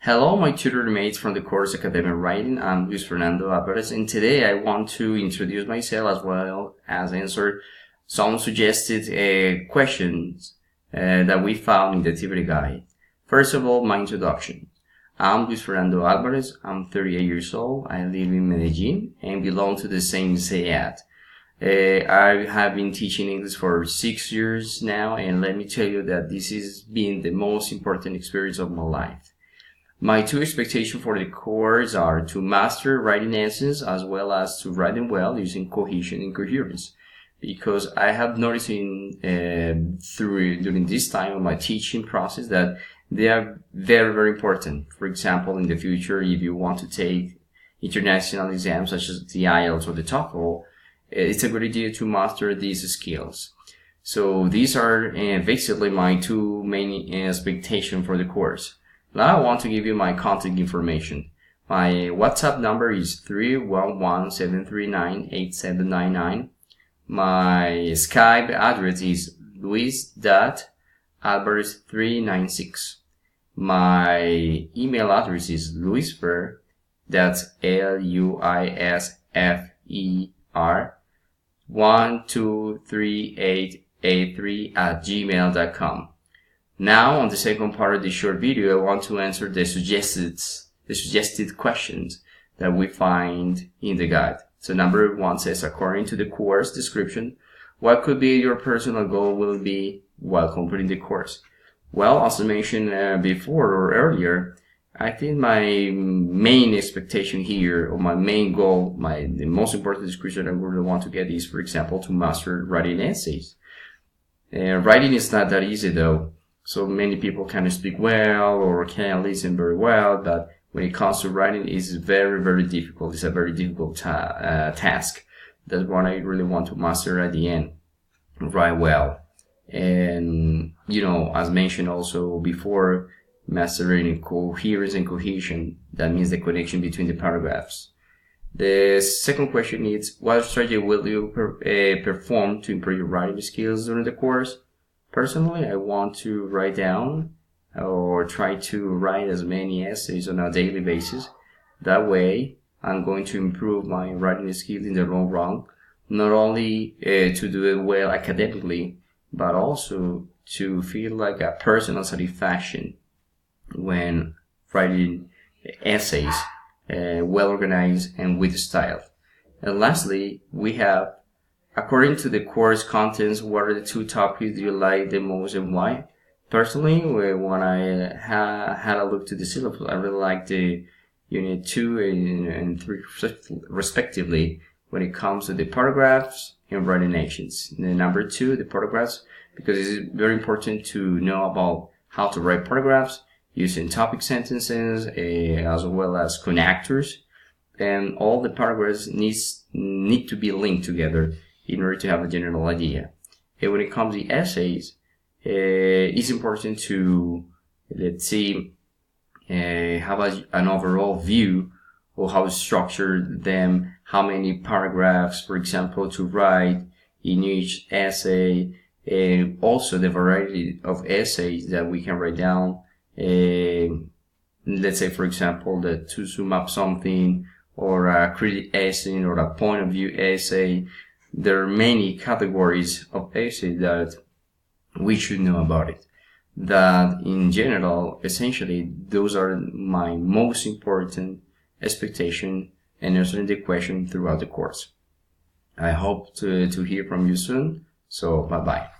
Hello, my tutor mates from the course Academic Writing. I'm Luis Fernando Alvarez, and today I want to introduce myself as well as answer some suggested questions that we found in the activity guide. First of all, my introduction. I'm Luis Fernando Alvarez. I'm 38 years old. I live in Medellin and belong to the same SEAD. I have been teaching English for 6 years now, and let me tell you that this has been the most important experience of my life. My two expectations for the course are to master writing essence as well as to write them well using cohesion and coherence. Because I have noticed during this time of my teaching process that they are very, very important. For example, in the future, if you want to take international exams such as the IELTS or the TOEFL, it's a good idea to master these skills. So these are basically my two main expectations for the course. Now I want to give you my contact information. My WhatsApp number is 311-739-8799. My Skype address is luis.alvarez396. My email address is luisfer, that's LUISFER 123883 @gmail.com. Now, on the second part of this short video, I want to answer the suggested questions that we find in the guide. So number 1 says, according to the course description, what could be your personal goal will be while completing the course? Well, as I mentioned before or earlier, I think my main expectation here, or my main goal, the most important description I really want to get is, for example, to master writing essays. Writing is not that easy though. So many people can speak well or can listen very well, but when it comes to writing, it's very, very difficult. It's a very difficult task. That's what I really want to master at the end. Write well. And, as mentioned also before, mastering coherence and cohesion. That means the connection between the paragraphs. The second question is, what strategy will you perform to improve your writing skills during the course? Personally, I want to write down or try to write as many essays on a daily basis. That way, I'm going to improve my writing skills in the long run, not only to do it well academically, but also to feel like a personal satisfaction when writing essays, well organized and with style. And lastly, we have, according to the course contents, what are the 2 topics you like the most and why? Personally, when I had a look to the syllabus, I really like the Unit 2 and 3 respectively when it comes to the paragraphs and writing actions. And then number 2, the paragraphs, because it's very important to know about how to write paragraphs using topic sentences as well as connectors. And all the paragraphs need to be linked together in order to have a general idea. And when it comes to essays, it's important to, have an overall view of how to structure them, how many paragraphs, for example, to write in each essay, and also the variety of essays that we can write down. Let's say, for example, that to sum up something, or a critic essay, or a point of view essay. There are many categories of essays that we should know about it. That in general, essentially, those are my most important expectation and answering the question throughout the course. I hope to hear from you soon. So bye bye.